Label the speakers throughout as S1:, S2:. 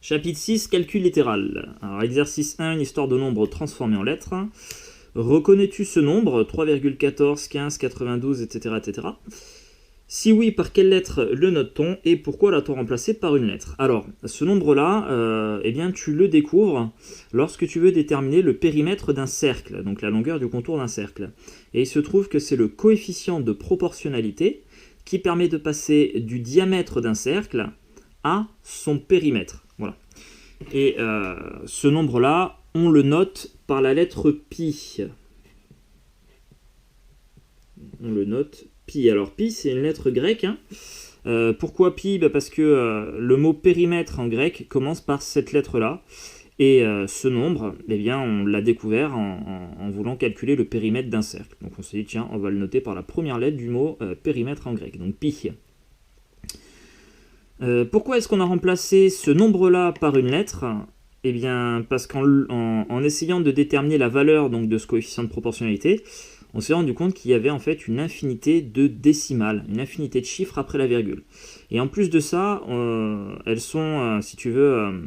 S1: Chapitre 6, calcul littéral. Alors, exercice 1, une histoire de nombres transformés en lettres. Reconnais-tu ce nombre 3,14, 15, 92, etc., etc. Si oui, par quelle lettre le note-t-on et pourquoi l'a-t-on remplacé par une lettre? Alors, ce nombre-là, eh bien, tu le découvres lorsque tu veux déterminer le périmètre d'un cercle, donc la longueur du contour d'un cercle. Et il se trouve que c'est le coefficient de proportionnalité qui permet de passer du diamètre d'un cercle à son périmètre. Voilà. Et ce nombre-là, on le note par la lettre pi. On le note pi. Alors pi, c'est une lettre grecque. Pourquoi pi? Parce que le mot périmètre en grec commence par cette lettre-là. Et ce nombre, eh bien, on l'a découvert en voulant calculer le périmètre d'un cercle. Donc on s'est dit, tiens, on va le noter par la première lettre du mot périmètre en grec, donc pi. Pourquoi est-ce qu'on a remplacé ce nombre-là par une lettre? Eh bien, parce qu'en essayant de déterminer la valeur donc, de ce coefficient de proportionnalité, on s'est rendu compte qu'il y avait en fait une infinité de décimales, une infinité de chiffres après la virgule. Et en plus de ça, elles sont, si tu veux,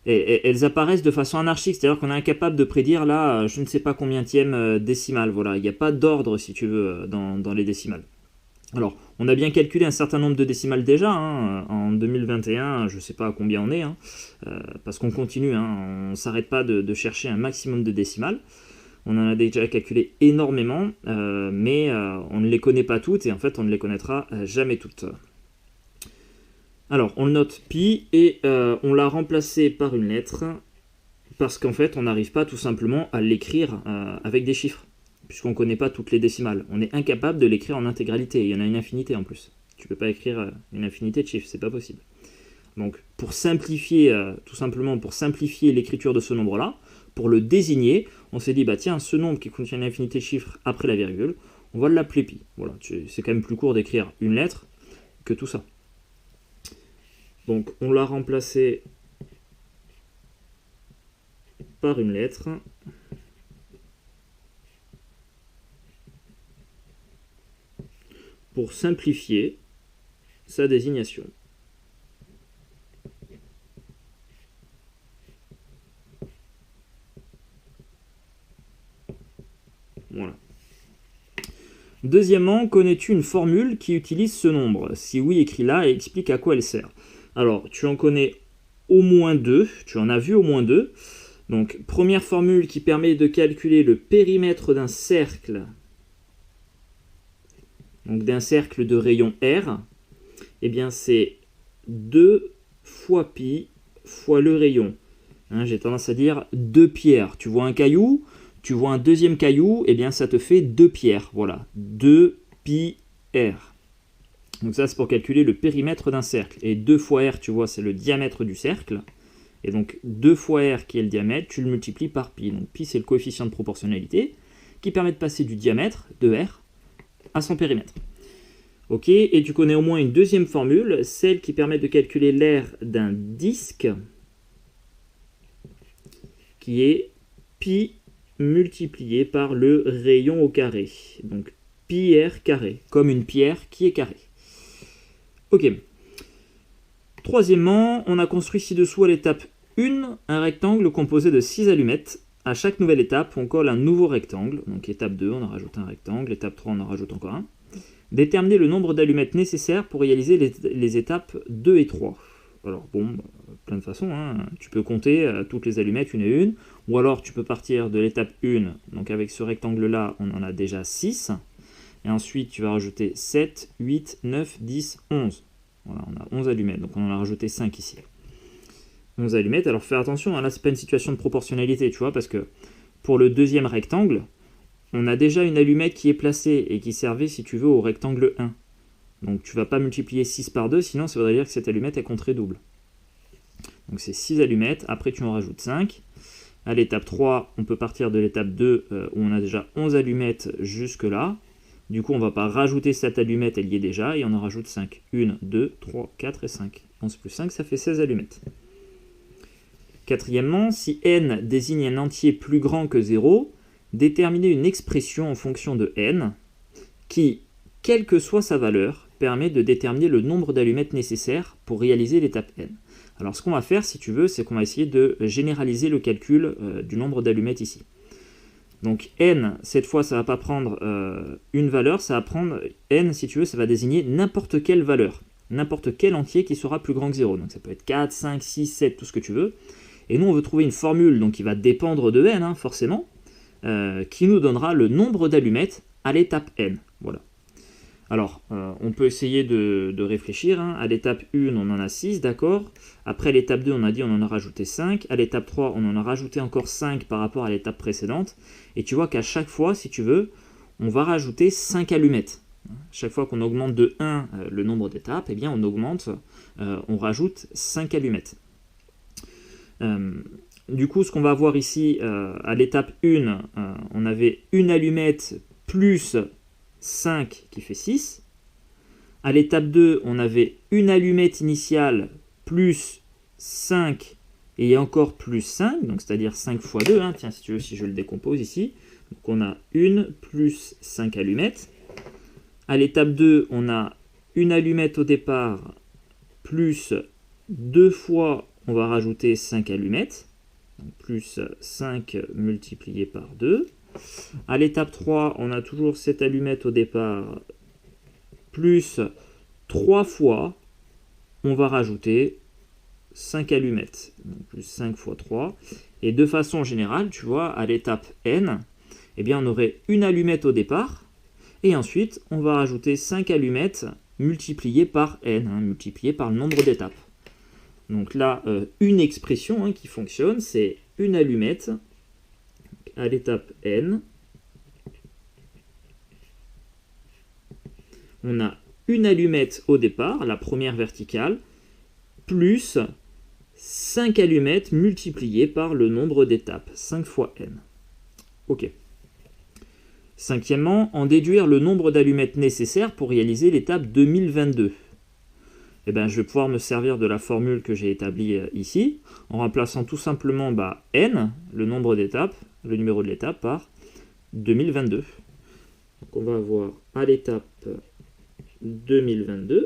S1: elles apparaissent de façon anarchique, c'est-à-dire qu'on est incapable de prédire là, je ne sais pas combienième décimale. Voilà, il n'y a pas d'ordre, si tu veux, dans les décimales. Alors, on a bien calculé un certain nombre de décimales déjà, hein, en 2021, je ne sais pas à combien on est, hein, parce qu'on continue, hein, on ne s'arrête pas de chercher un maximum de décimales. On en a déjà calculé énormément, mais on ne les connaît pas toutes, et en fait on ne les connaîtra jamais toutes. Alors, on le note pi, et on l'a remplacé par une lettre, parce qu'en fait on n'arrive pas tout simplement à l'écrire avec des chiffres. Puisqu'on ne connaît pas toutes les décimales. On est incapable de l'écrire en intégralité. Il y en a une infinité en plus. Tu ne peux pas écrire une infinité de chiffres, c'est pas possible. Donc, pour simplifier, tout simplement pour simplifier l'écriture de ce nombre-là, pour le désigner, on s'est dit, bah tiens, ce nombre qui contient une infinité de chiffres après la virgule, on va l'appeler pi. Voilà, c'est quand même plus court d'écrire une lettre que tout ça. Donc, on l'a remplacé par une lettre. Pour simplifier sa désignation. Voilà. Deuxièmement, connais-tu une formule qui utilise ce nombre? Si oui, écris-la et explique à quoi elle sert. Alors, tu en connais au moins deux, tu en as vu au moins deux. Donc, première formule qui permet de calculer le périmètre d'un cercle, donc d'un cercle de rayon R, eh bien c'est 2 fois pi fois le rayon. Hein, j'ai tendance à dire 2 pierres. Tu vois un caillou, tu vois un deuxième caillou, eh bien ça te fait 2 pierres. Voilà, 2 pi R. Donc ça c'est pour calculer le périmètre d'un cercle. Et 2 fois R, tu vois, c'est le diamètre du cercle. Et donc 2 fois R qui est le diamètre, tu le multiplies par pi. Donc pi c'est le coefficient de proportionnalité qui permet de passer du diamètre de R à son périmètre. Ok, et tu connais au moins une deuxième formule, celle qui permet de calculer l'aire d'un disque, qui est pi multiplié par le rayon au carré. Donc pi r carré, comme une pierre qui est carrée. Ok. Troisièmement, on a construit ci-dessous à l'étape 1 un rectangle composé de 6 allumettes. À chaque nouvelle étape, on colle un nouveau rectangle. Donc étape 2, on en rajoute un rectangle. Étape 3, on en rajoute encore un. Déterminer le nombre d'allumettes nécessaires pour réaliser les étapes 2 et 3. Alors bon, plein de façons, hein. Tu peux compter toutes les allumettes une et une, ou alors tu peux partir de l'étape 1, donc avec ce rectangle-là, on en a déjà 6, et ensuite tu vas rajouter 7, 8, 9, 10, 11. Voilà, on a 11 allumettes, donc on en a rajouté 5 ici. 11 allumettes, alors fais attention, hein, là c'est pas une situation de proportionnalité, tu vois, parce que pour le deuxième rectangle, on a déjà une allumette qui est placée et qui servait, si tu veux, au rectangle 1. Donc tu ne vas pas multiplier 6 par 2, sinon ça voudrait dire que cette allumette est compterait double. Donc c'est 6 allumettes, après tu en rajoutes 5. À l'étape 3, on peut partir de l'étape 2 où on a déjà 11 allumettes jusque là. Du coup, on ne va pas rajouter cette allumette, elle y est déjà, et on en rajoute 5. 1, 2, 3, 4 et 5. 11 plus 5, ça fait 16 allumettes. Quatrièmement, si n désigne un entier plus grand que 0, déterminer une expression en fonction de n qui, quelle que soit sa valeur, permet de déterminer le nombre d'allumettes nécessaires pour réaliser l'étape n. Alors ce qu'on va faire, si tu veux, c'est qu'on va essayer de généraliser le calcul du nombre d'allumettes ici. Donc n, cette fois, ça ne va pas prendre une valeur, ça va prendre n, si tu veux, ça va désigner n'importe quelle valeur, n'importe quel entier qui sera plus grand que 0. Donc ça peut être 4, 5, 6, 7, tout ce que tu veux. Et nous, on veut trouver une formule donc, qui va dépendre de n, forcément, qui nous donnera le nombre d'allumettes à l'étape n. Voilà. Alors, on peut essayer de réfléchir. À l'étape 1, on en a 6, d'accord. Après l'étape 2, on a dit on en a rajouté 5. À l'étape 3, on en a rajouté encore 5 par rapport à l'étape précédente. Et tu vois qu'à chaque fois, si tu veux, on va rajouter 5 allumettes. Chaque fois qu'on augmente de 1 le nombre d'étapes, eh bien on rajoute 5 allumettes. Du coup, ce qu'on va voir ici, à l'étape 1, on avait une allumette plus 5 qui fait 6. À l'étape 2, on avait une allumette initiale plus 5 et encore plus 5, donc c'est-à-dire 5 fois 2. Tiens, si tu veux, si je le décompose ici. Donc on a 1 plus 5 allumettes. À l'étape 2, on a une allumette au départ plus 2 fois, on va rajouter 5 allumettes. Donc plus 5 multiplié par 2. À l'étape 3, on a toujours cette allumette au départ, plus 3 fois, on va rajouter 5 allumettes. Donc plus 5 fois 3. Et de façon générale, tu vois, à l'étape n, eh bien, on aurait une allumette au départ, et ensuite, on va rajouter 5 allumettes multipliées par n, multipliées par le nombre d'étapes. Donc là, une expression qui fonctionne, c'est une allumette à l'étape n, on a une allumette au départ, la première verticale, plus 5 allumettes multipliées par le nombre d'étapes, 5 fois n. Ok. Cinquièmement, en déduire le nombre d'allumettes nécessaires pour réaliser l'étape 2022. Eh bien, je vais pouvoir me servir de la formule que j'ai établie ici, en remplaçant tout simplement n, le nombre d'étapes, le numéro de l'étape, par 2022. Donc on va avoir à l'étape 2022,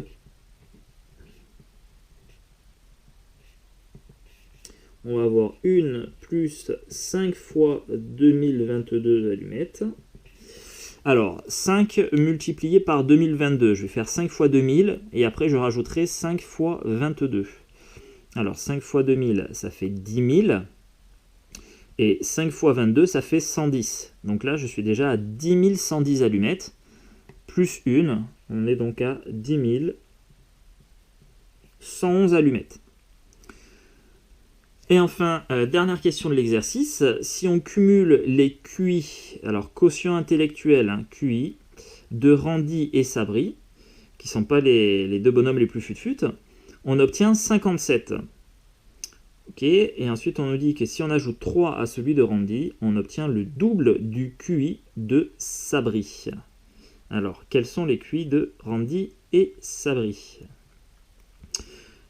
S1: on va avoir 1 plus 5 fois 2022 allumettes. Alors, 5 multiplié par 2022, je vais faire 5 fois 2000, et après je rajouterai 5 fois 22. Alors, 5 fois 2000, ça fait 10 000, et 5 fois 22, ça fait 110. Donc là, je suis déjà à 10 110 allumettes, plus 1, on est donc à 10 111 allumettes. Et enfin, dernière question de l'exercice, si on cumule les QI, alors quotient intellectuel, QI, de Randy et Sabri, qui ne sont pas les deux bonhommes les plus fut-fut, on obtient 57. Ok, et ensuite on nous dit que si on ajoute 3 à celui de Randy, on obtient le double du QI de Sabri. Alors, quels sont les QI de Randy et Sabri ?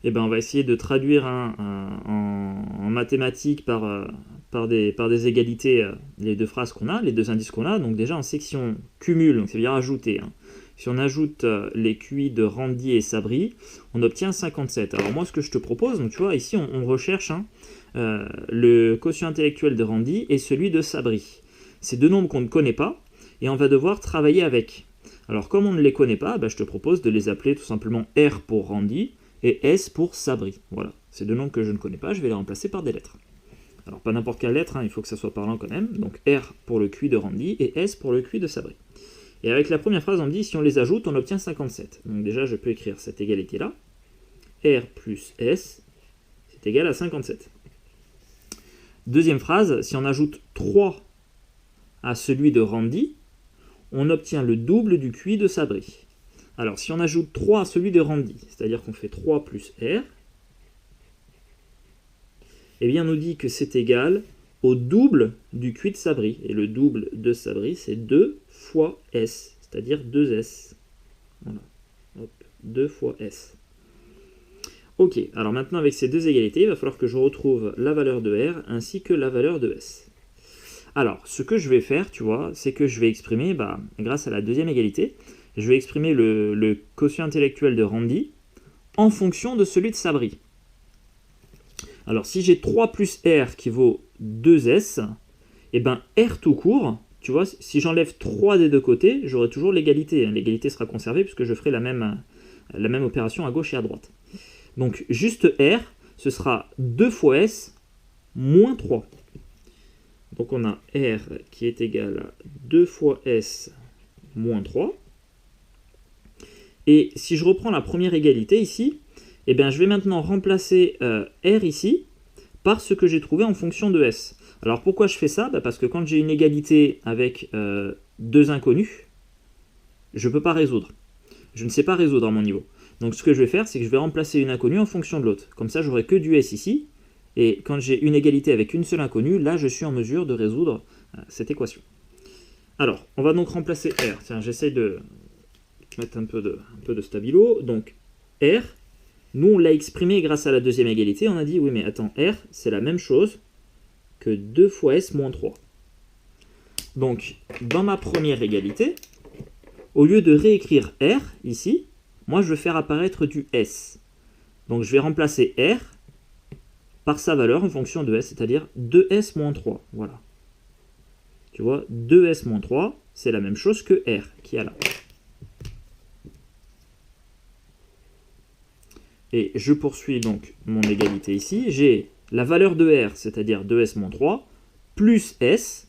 S1: Eh ben, on va essayer de traduire en mathématiques par des égalités les deux phrases qu'on a, les deux indices qu'on a. Donc déjà en section cumule, donc ça veut dire ajouter. Si on ajoute les QI de Randy et Sabri, on obtient 57. Alors moi ce que je te propose, donc tu vois ici on recherche le quotient intellectuel de Randy et celui de Sabri. C'est deux nombres qu'on ne connaît pas et on va devoir travailler avec. Alors comme on ne les connaît pas, je te propose de les appeler tout simplement R pour Randy et S pour Sabri. Voilà, c'est deux nombres que je ne connais pas, je vais les remplacer par des lettres. Alors pas n'importe quelle lettre, il faut que ça soit parlant quand même. Donc R pour le QI de Randy et S pour le QI de Sabri. Et avec la première phrase, on me dit si on les ajoute, on obtient 57. Donc déjà, je peux écrire cette égalité-là. R plus S, c'est égal à 57. Deuxième phrase, si on ajoute 3 à celui de Randy, on obtient le double du QI de Sabri. Alors, si on ajoute 3 à celui de Randy, c'est-à-dire qu'on fait 3 plus R, eh bien, on nous dit que c'est égal au double du QI de Sabri. Et le double de Sabri, c'est 2 fois S, c'est-à-dire 2S. Voilà. Hop, 2 fois S. Ok, alors maintenant, avec ces deux égalités, il va falloir que je retrouve la valeur de R ainsi que la valeur de S. Alors, ce que je vais faire, tu vois, c'est que je vais exprimer, grâce à la deuxième égalité, je vais exprimer le quotient intellectuel de Randy en fonction de celui de Sabri. Alors si j'ai 3 plus R qui vaut 2S, et bien R tout court, tu vois, si j'enlève 3 des deux côtés, j'aurai toujours l'égalité. L'égalité sera conservée puisque je ferai la même opération à gauche et à droite. Donc juste R, ce sera 2 fois S moins 3. Donc on a R qui est égal à 2 fois S moins 3. Et si je reprends la première égalité ici, eh bien, je vais maintenant remplacer R ici par ce que j'ai trouvé en fonction de S. Alors pourquoi je fais ça? Parce que quand j'ai une égalité avec deux inconnus, je ne peux pas résoudre. Je ne sais pas résoudre à mon niveau. Donc ce que je vais faire, c'est que je vais remplacer une inconnue en fonction de l'autre. Comme ça, j'aurai que du S ici. Et quand j'ai une égalité avec une seule inconnue, là, je suis en mesure de résoudre cette équation. Alors, on va donc remplacer R. Tiens, j'essaie de mettre un peu de stabilo. Donc, R, nous, on l'a exprimé grâce à la deuxième égalité. On a dit, oui, mais attends, R, c'est la même chose que 2 fois S moins 3. Donc, dans ma première égalité, au lieu de réécrire R, ici, moi, je veux faire apparaître du S. Donc, je vais remplacer R par sa valeur en fonction de S, c'est-à-dire 2S moins 3. Voilà. Tu vois, 2S moins 3, c'est la même chose que R, qui est là. Et je poursuis donc mon égalité ici. J'ai la valeur de R, c'est-à-dire 2S moins 3, plus S,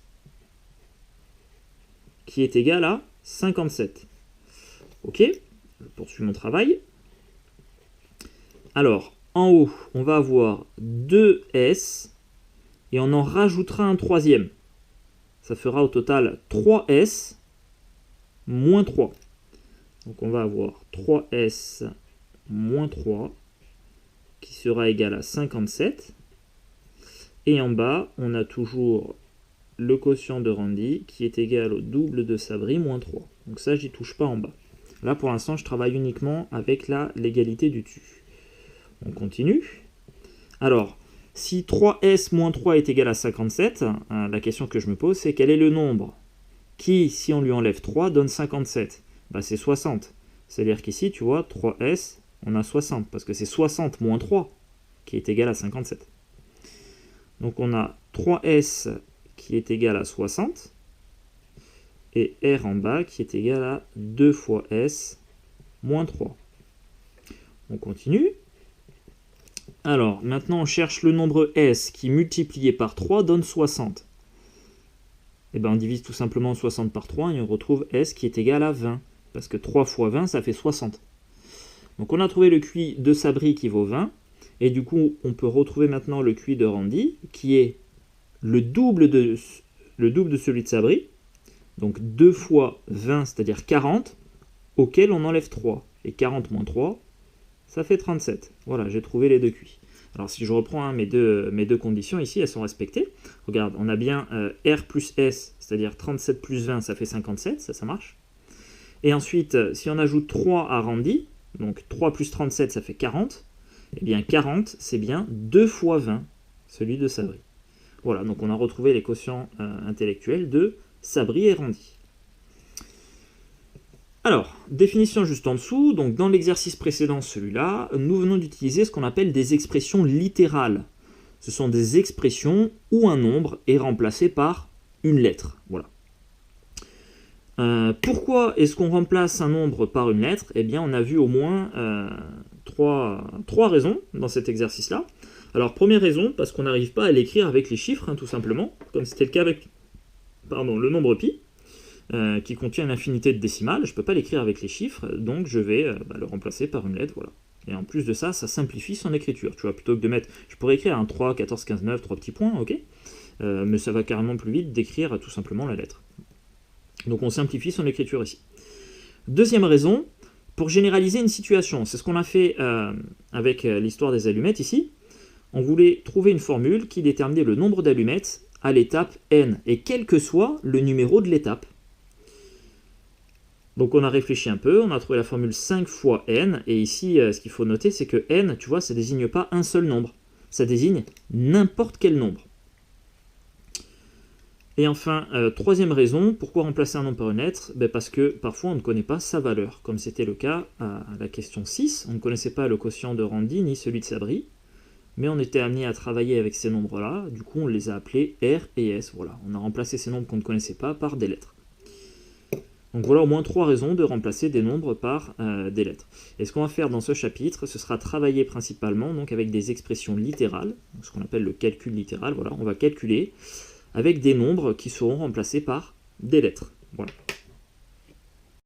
S1: qui est égal à 57. Ok, je poursuis mon travail. Alors, en haut, on va avoir 2S, et on en rajoutera un troisième. Ça fera au total 3S moins 3. Donc on va avoir 3S moins 3, qui sera égal à 57. Et en bas, on a toujours le quotient de Randy, qui est égal au double de Sabri, moins 3. Donc ça, j'y touche pas en bas. Là, pour l'instant, je travaille uniquement avec l'égalité du dessus. On continue. Alors, si 3S moins 3 est égal à 57, la question que je me pose, c'est quel est le nombre qui, si on lui enlève 3, donne 57? C'est 60. C'est-à-dire qu'ici, tu vois, 3S, on a 60, parce que c'est 60 moins 3 qui est égal à 57. Donc on a 3S qui est égal à 60, et R en bas qui est égal à 2 fois S moins 3. On continue. Alors, maintenant on cherche le nombre S qui multiplié par 3 donne 60. Et bien on divise tout simplement 60 par 3 et on retrouve S qui est égal à 20. Parce que 3 fois 20, ça fait 60. Donc on a trouvé le QI de Sabri qui vaut 20. Et du coup, on peut retrouver maintenant le QI de Randy, qui est le double de celui de Sabri. Donc 2 fois 20, c'est-à-dire 40, auquel on enlève 3. Et 40 moins 3, ça fait 37. Voilà, j'ai trouvé les deux QI. Alors si je reprends mes deux conditions ici, elles sont respectées. Regarde, on a bien R plus S, c'est-à-dire 37 plus 20, ça fait 57, ça marche. Et ensuite, si on ajoute 3 à Randy, donc 3 plus 37, ça fait 40, et bien 40, c'est bien 2 fois 20, celui de Sabri. Voilà, donc on a retrouvé les quotients intellectuels de Sabri et Randy. Alors, définition juste en dessous, donc dans l'exercice précédent, celui-là, nous venons d'utiliser ce qu'on appelle des expressions littérales. Ce sont des expressions où un nombre est remplacé par une lettre. Voilà. Pourquoi est-ce qu'on remplace un nombre par une lettre? Eh bien, on a vu au moins trois raisons dans cet exercice-là. Alors, première raison, parce qu'on n'arrive pas à l'écrire avec les chiffres, tout simplement, comme c'était le cas avec le nombre pi, qui contient une infinité de décimales. Je ne peux pas l'écrire avec les chiffres, donc je vais le remplacer par une lettre, voilà. Et en plus de ça, ça simplifie son écriture. Tu vois, plutôt que de mettre... Je pourrais écrire un 3, 14, 15, 9, 3 petits points, ok, mais ça va carrément plus vite d'écrire tout simplement la lettre. Donc on simplifie son écriture ici. Deuxième raison, pour généraliser une situation. C'est ce qu'on a fait avec l'histoire des allumettes ici. On voulait trouver une formule qui déterminait le nombre d'allumettes à l'étape n, et quel que soit le numéro de l'étape. Donc on a réfléchi un peu, on a trouvé la formule 5 fois n, et ici ce qu'il faut noter, c'est que n, tu vois, ça ne désigne pas un seul nombre, ça désigne n'importe quel nombre. Et enfin, troisième raison, pourquoi remplacer un nombre par une lettre? Parce que parfois on ne connaît pas sa valeur, comme c'était le cas à la question 6, on ne connaissait pas le quotient de Randy ni celui de Sabri. mais on était amené à travailler avec ces nombres-là, du coup on les a appelés R et S. Voilà, on a remplacé ces nombres qu'on ne connaissait pas par des lettres. Donc voilà au moins 3 raisons de remplacer des nombres par des lettres. Et ce qu'on va faire dans ce chapitre, ce sera travailler principalement donc, avec des expressions littérales, ce qu'on appelle le calcul littéral. Voilà, on va calculer avec des nombres qui seront remplacés par des lettres. Voilà.